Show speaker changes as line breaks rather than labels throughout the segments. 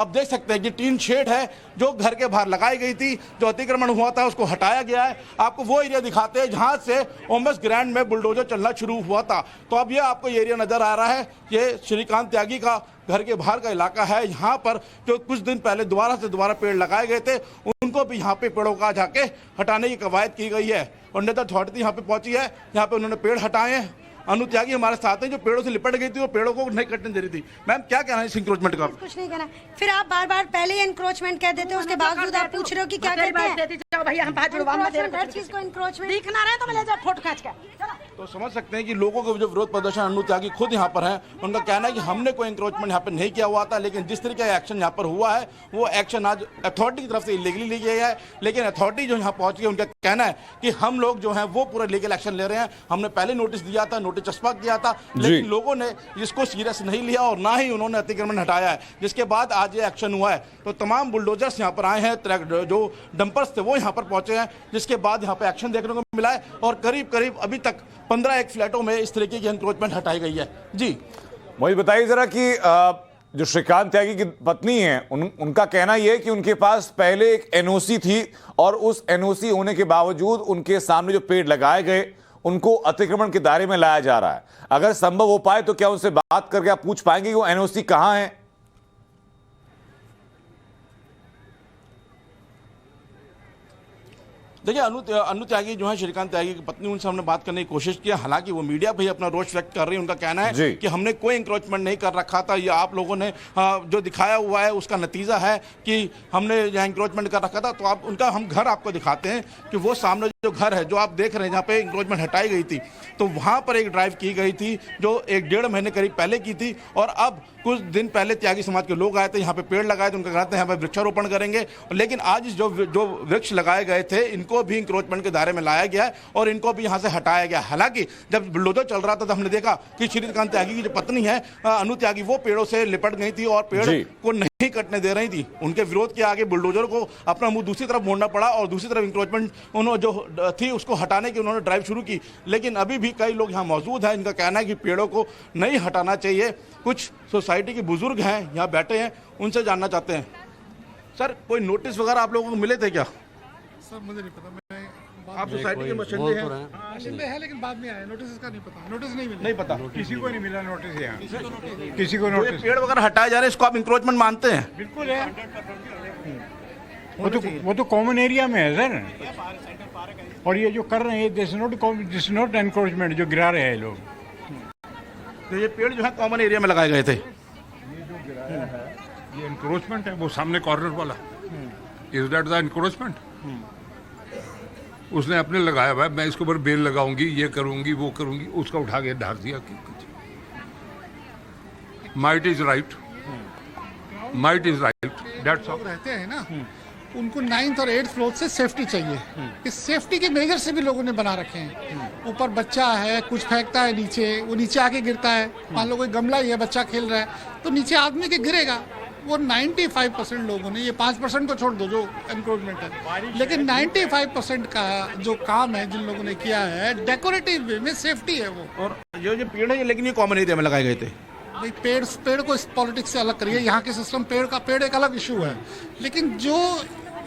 आप देख सकते हैं कि टीन शेड है जो घर के बाहर लगाई गई थी, जो अतिक्रमण हुआ था उसको हटाया गया है। आपको वो एरिया दिखाते हैं जहां से ओमस ग्रैंड में बुलडोजर चलना शुरू हुआ था। तो अब ये आपको एरिया नजर आ रहा है, ये श्रीकांत त्यागी का घर के बाहर का इलाका है। यहाँ पर जो कुछ दिन पहले दोबारा पेड़ लगाए गए थे, उनको भी यहाँ पे पेड़ों का जाके हटाने की कवायद की गई है और नेता अथॉरिटी यहाँ पे पहुंची है, यहाँ पे उन्होंने पेड़ हटाए हैं। अनु त्यागी हमारे साथ हैं जो पेड़ों से लिपट गई थी और पेड़ों को नहीं कटने दे रही थी। मैम क्या कहना है इस इंक्रोचमेंट का?
कुछ नहीं कहना, फिर आप बार बार पहले ही इंक्रोचमेंट कह देते हो, उसके बावजूद आप पूछ रहे हो कि क्या कहते हैं।
भैया हम हाथ जुड़वा
हर चीज को इंक्रोचमेंट
दिखना रहे तो मैं ले जाओ फोटो खींच के।
तो समझ सकते हैं कि लोगों को जो विरोध प्रदर्शन अनु त्यागी खुद यहाँ पर हैं, उनका कहना है कि हमने कोई इंक्रोचमेंट यहाँ पर नहीं किया हुआ था, लेकिन जिस तरीके का एक्शन यहाँ पर हुआ है वो एक्शन आज अथॉरिटी की तरफ से इलीगली ली गई है। लेकिन अथॉरिटी जो यहाँ पहुंच गई, उनका कहना है कि हम लोग जो है वो पूरा लीगल एक्शन ले रहे हैं। हमने पहले नोटिस दिया था, नोटिस चस्पा किया था, लेकिन लोगों ने इसको सीरियस नहीं लिया और ना ही उन्होंने अतिक्रमण हटाया है, जिसके बाद आज ये एक्शन हुआ है। तो तमाम बुलडोजर्स यहाँ पर आए हैं, जो डंपर्स थे वो यहाँ पर पहुंचे हैं, जिसके बाद यहाँ पे एक्शन देखने को मिला है और करीब अभी तक 15 फ्लैटों में इस तरीके की एनक्रोचमेंट हटाई गई है। जी
मुझे बताइए जरा कि जो श्रीकांत त्यागी की पत्नी है, उनका कहना यह है कि उनके पास पहले एक एनओसी थी और उस एनओसी होने के बावजूद उनके सामने जो पेड़ लगाए गए उनको अतिक्रमण के दायरे में लाया जा रहा है। अगर संभव हो पाए तो क्या उनसे बात करके आप पूछ पाएंगे कि वो एनओसी कहां है?
देखिए अनु त्यागी जो है श्रीकांत त्यागी की पत्नी, उनसे हमने बात करने की कोशिश की। हालांकि वो मीडिया पे ही अपना रोष व्यक्त कर रही है। उनका कहना है कि हमने कोई इंक्रोचमेंट नहीं कर रखा था, ये आप लोगों ने जो दिखाया हुआ है उसका नतीजा है कि हमने यहाँ इंक्रोचमेंट कर रखा था। तो आप उनका हम घर आपको दिखाते हैं कि वो सामने जो घर है जो आप देख रहे हैं जहाँ पे इंक्रोचमेंट हटाई गई थी, तो वहाँ पर एक ड्राइव की गई थी जो 1-1.5 महीने करीब पहले की थी। और अब कुछ दिन पहले त्यागी समाज के लोग आए थे, यहाँ पे पेड़ लगाए थे, उनका कहते हैं यहाँ पे वृक्षारोपण करेंगे। लेकिन आज जो वृक्ष लगाए गए थे इनको भी इंक्रोचमेंट के दायरे में लाया गया है और इनको भी यहाँ से हटाया गया। हालांकि जब बुलडोजर चल रहा था तो हमने देखा कि श्रीकांत त्यागी की जो पत्नी है अनु त्यागी, वो पेड़ों से लिपट गई थी और पेड़ को नहीं कटने दे रही थी। उनके विरोध के आगे बुलडोजर को अपना मुंह दूसरी तरफ मोड़ना पड़ा और दूसरी तरफ इंक्रोचमेंट उन्होंने जो थी उसको हटाने की उन्होंने ड्राइव शुरू की। लेकिन अभी भी कई लोग यहाँ मौजूद हैं, इनका कहना है कि पेड़ों को नहीं हटाना चाहिए। कुछ सोसाइटी के बुजुर्ग हैं यहाँ बैठे हैं, उनसे जानना चाहते हैं। सर कोई नोटिस वगैरह आप लोगों को मिले थे क्या?
सर मुझे नहीं पता,
आप सोसाइटी के मसले हैं?
बाशिंदे हैं लेकिन बाद में आए, नोटिस का नहीं पता, नोटिस नहीं मिला।
नहीं पता,
किसी को नहीं मिला नोटिस यहाँ, किसी को
ये
नोटिस।
पेड़ वगैरह हटाए जा रहे हैं, इसको आप इंक्रोचमेंट मानते हैं?
बिल्कुल है, वो तो कॉमन एरिया में है सर। और ये जो कर रहे हैं दिस नॉट एनक्रोचमेंट, जो गिरा रहे हैं लोग।
तो ये पेड़ जो है कॉमन एरिया में लगाए गए थे।
ये जो गिराया है ये एनक्रोचमेंट है, वो सामने कॉर्नर वाला। Is that the encroachment? उसने अपने लगाया हुआ है, मैं इसके ऊपर बेल लगाऊंगी, ये करूंगी, वो करूंगी, उसका उठा के ढाक दिया। Might is right, might is right, that's all. रहते हैं ना, उनको 9th और 8th फ्लोर से सेफ्टी चाहिए। इस सेफ्टी के मेजर से भी लोगों ने बना रखे हैं। ऊपर बच्चा है, कुछ फेंकता है नीचे, वो नीचे आके गिरता है। मान लो कोई गमला ही है, बच्चा खेल रहा है तो नीचे आदमी के गिरेगा। वो 95% लोगों ने, ये 5% को छोड़ दो जो एनक्रोचमेंट है, लेकिन 95% का जो काम है जिन लोगों ने किया है डेकोरेटिव वे में, सेफ्टी है वो।
और ये जो पेड़ है लेकिन ये कॉमन एरिया में लगाए गए थे।
भाई पेड़ को इस पॉलिटिक्स से अलग करिए। यहाँ के सिस्टम पेड़ एक अलग इशू है, लेकिन जो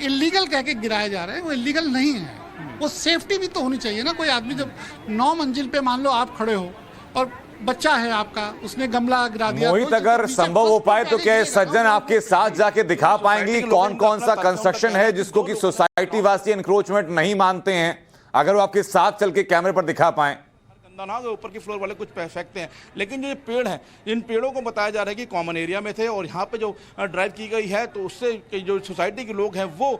इलीगल कह के गिराए जा रहे हैं वो इलीगल नहीं है। वो सेफ्टी भी तो होनी चाहिए ना। कोई आदमी जब 9 मंजिल पे मान लो आप खड़े हो और बच्चा है आपका, उसने गमला गिरा दिया।
मोहित, अगर संभव हो पाए तो क्या सज्जन आपके साथ जाके दिखा पाएंगी कौन कौन सा कंस्ट्रक्शन है जिसको कि सोसाइटी वासी एनक्रोचमेंट नहीं मानते हैं? अगर वो आपके साथ चल के कैमरे पर दिखा पाए।
ना ऊपर की फ्लोर वाले कुछ फेंकते हैं, लेकिन जो ये पेड़ हैं, इन पेड़ों को बताया जा रहा है कि कॉमन एरिया में थे और यहाँ पे जो ड्राइव की गई है तो उससे जो सोसाइटी के लोग हैं वो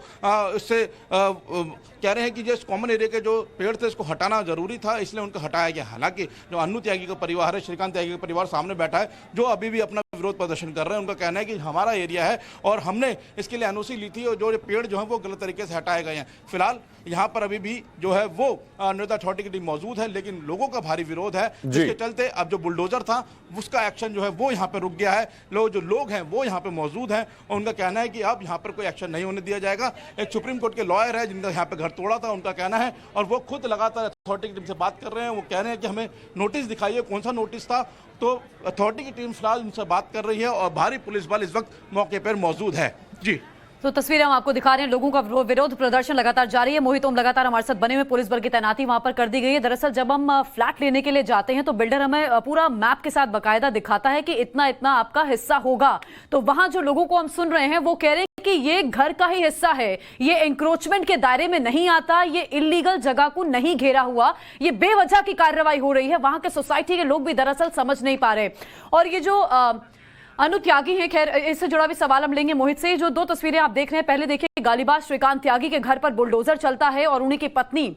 इससे कह रहे हैं कि जो कॉमन एरिया के जो पेड़ थे इसको हटाना जरूरी था, इसलिए उनको हटाया गया। हालांकि जो अनु त्यागी का परिवार है, श्रीकांत त्यागी का परिवार सामने बैठा है, जो अभी भी अपना विरोध प्रदर्शन कर रहे हैं। उनका कहना है कि हमारा एरिया है और हमने इसके लिए एनओसी ली थी और जो पेड़ जो है वो गलत तरीके से हटाए गए हैं। फिलहाल यहाँ पर अभी भी जो है वो नेता अथॉरिटी की टीम मौजूद है, लेकिन लोगों का भारी विरोध है, जिसके चलते अब जो बुलडोजर था उसका एक्शन जो है वो यहाँ पे रुक गया है। जो लोग हैं वो यहाँ पे मौजूद हैं और उनका कहना है कि अब यहाँ पर कोई एक्शन नहीं होने दिया जाएगा। एक सुप्रीम कोर्ट के लॉयर है जिनका यहाँ पे घर तोड़ा था, उनका कहना है और वो खुद लगातार अथॉरिटी की टीम से बात कर रहे हैं। वो कह रहे हैं कि हमें नोटिस दिखाइए, कौन सा नोटिस था। तो अथॉरिटी की टीम फिलहाल उनसे बात कर रही है और भारी पुलिस बल इस वक्त मौके पर मौजूद है। जी
तो तस्वीरें हम आपको दिखा रहे हैं। लोगों का विरोध प्रदर्शन लगातार जारी है। मोहित ओम लगातार हमारे साथ बने हुए, पुलिस बल की तैनाती वहां पर कर दी गई है। दरअसल जब हम फ्लैट लेने के लिए जाते हैं तो बिल्डर हमें पूरा मैप के साथ बकायदा दिखाता है कि इतना इतना आपका हिस्सा होगा। तो वहां जो लोगों को हम सुन रहे हैं वो कह रहे हैं कि ये घर का ही हिस्सा है, ये एंक्रोचमेंट के दायरे में नहीं आता, ये इलीगल जगह को नहीं घेरा हुआ, ये बेवजह की कार्रवाई हो रही है। वहां के सोसाइटी के लोग भी दरअसल समझ नहीं पा रहे। और ये जो अनु त्यागी हैं, खैर इससे जुड़ा भी सवाल हम लेंगे मोहित से। जो दो तस्वीरें आप देख रहे हैं, पहले देखिए गालीबाज श्रीकांत त्यागी के घर पर बुलडोजर चलता है और उन्हीं की पत्नी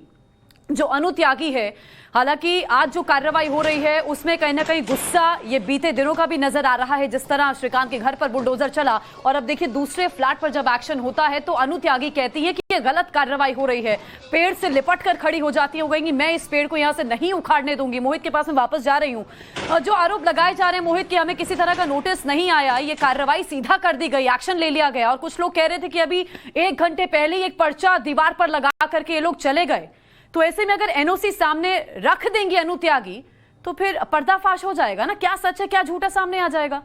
जो अनु त्यागी है, हालांकि आज जो कार्रवाई हो रही है उसमें कहीं ना कहीं गुस्सा ये बीते दिनों का भी नजर आ रहा है, जिस तरह श्रीकांत के घर पर बुलडोजर चला। और अब देखिए दूसरे फ्लैट पर जब एक्शन होता है तो अनु त्यागी कहती है कि ये गलत कार्रवाई हो रही है, पेड़ से लिपट कर खड़ी हो जाती है, वो कहेंगी मैं इस पेड़ को यहां से नहीं उखाड़ने दूंगी। मोहित के पास में वापस जा रही हूं। जो आरोप लगाए जा रहे हैं मोहित कि हमें किसी तरह का नोटिस नहीं आया, ये कार्रवाई सीधा कर दी गई, एक्शन ले लिया गया। और कुछ लोग कह रहे थे कि अभी 1 घंटे पहले एक पर्चा दीवार पर लगा करके ये लोग चले गए। तो ऐसे में अगर एनओसी सामने रख देंगे अनु त्यागी तो फिर पर्दाफाश हो जाएगा ना, क्या सच है क्या झूठा सामने आ जाएगा।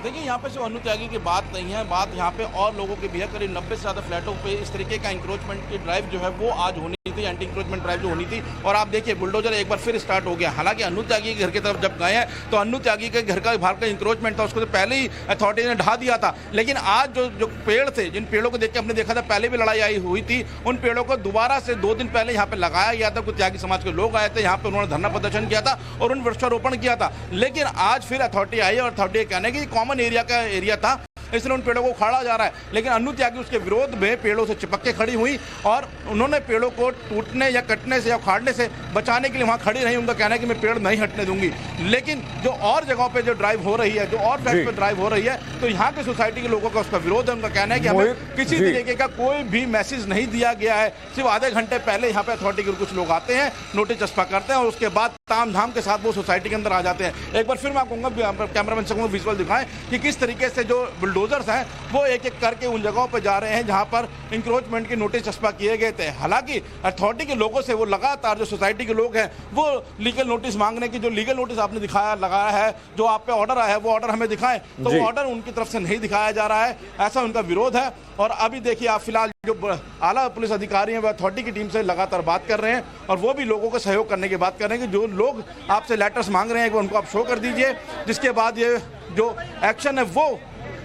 देखिए यहाँ पे सिर्फ अनु त्यागी की बात नहीं है, बात यहाँ पे और लोगों की भी है। करीब 90 से ज़्यादा फ्लैटों पे इस तरीके का इंक्रोचमेंट की ड्राइव जो है वो आज होनी थी, एंटी इंक्रोचमेंट ड्राइव जो होनी थी। और आप देखिए बुलडोजर एक बार फिर स्टार्ट हो गया। हालांकि अनु त्यागी के घर की तरफ जब गए हैं तो अनु त्यागी के घर का बाहर का इंक्रोचमेंट था, उसको तो पहले ही अथॉरिटी ने ढा दिया था। लेकिन आज जो पेड़ थे, जिन पेड़ों को देख के हमने देखा था पहले भी लड़ाई आई हुई थी, उन पेड़ों को दोबारा से 2 दिन पहले यहाँ पे लगाया गया था। कुछ त्यागी समाज के लोग आए थे यहाँ पे, उन्होंने धरना प्रदर्शन किया था और उन वृक्षारोपण किया था। लेकिन आज फिर अथॉरिटी आई और अथॉरिटी कहने की कॉमन एरिया का एरिया था, इसलिए उन पेड़ों को उखाड़ा जा रहा है। लेकिन अनु त्यागी उसके विरोध में पेड़ों से चिपक के खड़ी हुई और उन्होंने पेड़ों को टूटने या कटने से या उखाड़ने से बचाने के लिए वहां खड़ी रही। उनका कहना है कि मैं पेड़ नहीं हटने दूंगी। लेकिन जो और जगहों पे जो ड्राइव हो रही है, जो और फ्लैट पे ड्राइव हो रही है, तो यहाँ के सोसाइटी के लोगों का उसका विरोध है। उनका कहना है कि हमें किसी तरीके का कोई भी मैसेज नहीं दिया गया है। सिर्फ आधे घंटे पहले यहाँ पे अथॉरिटी के कुछ लोग आते हैं, नोटिस चस्पा करते हैं और उसके बाद ताम झाम के साथ वो सोसाइटी के अंदर आ जाते हैं। एक बार फिर मैं कहूँगा कैमरामैन से कहूँगा विजुअल दिखाएं कि किस तरीके से जो बुलडोजर्स हैं वो एक एक करके उन जगहों पर जा रहे हैं जहां पर इंक्रोचमेंट के नोटिस चस्पा किए गए थे। हालांकि अथॉरिटी के लोगों से वो लगातार, जो सोसाइटी के लोग हैं वो लीगल नोटिस मांगने की, जो लीगल नोटिस आपने दिखाया लगाया है, जो आप पे ऑर्डर आया है वो ऑर्डर हमें दिखाएं, तो वो ऑर्डर उनकी तरफ से नहीं दिखाया जा रहा है, ऐसा उनका विरोध है। और अभी देखिए आप फिलहाल जो आला पुलिस अधिकारी हैं वो अथॉरिटी की टीम से लगातार बात कर रहे हैं और वो भी लोगों को सहयोग करने की बात कर रहे हैं कि जो लोग आपसे लेटर्स मांग रहे हैं वो उनको आप शो कर दीजिए, जिसके बाद ये जो एक्शन है वो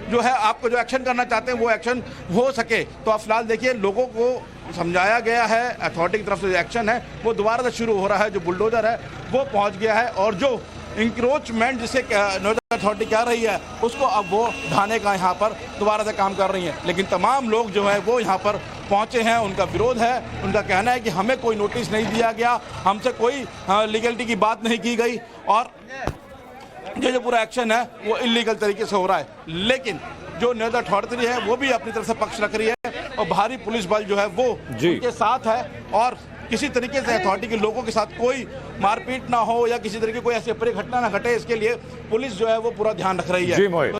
जो है आपको जो एक्शन करना चाहते हैं वो एक्शन हो सके। तो आप फिलहाल देखिए लोगों को समझाया गया है, अथॉरिटी की तरफ से जो एक्शन है वो दोबारा से शुरू हो रहा है। जो बुलडोजर है वो पहुंच गया है और जो इंक्रोचमेंट जिसे अथॉरिटी कह रही है उसको अब वो ढाने का यहाँ पर दोबारा से काम कर रही है। लेकिन तमाम लोग जो है वो यहाँ पर पहुंचे हैं, उनका विरोध है। उनका कहना है कि हमें कोई नोटिस नहीं दिया गया, हमसे कोई लीगलिटी की बात नहीं की गई और ये जो पूरा एक्शन है वो इलीगल तरीके से हो रहा है। लेकिन जो न्याय अथॉरिटी है वो भी अपनी तरफ से पक्ष रख रही है और भारी पुलिस बल जो है वो उनके साथ है और किसी तरीके से अथॉरिटी के लोगों के साथ कोई मारपीट ना हो या किसी तरीके कोई ऐसी अप्रिय घटना ना घटे, इसके लिए पुलिस जो है वो पूरा ध्यान रख रही है।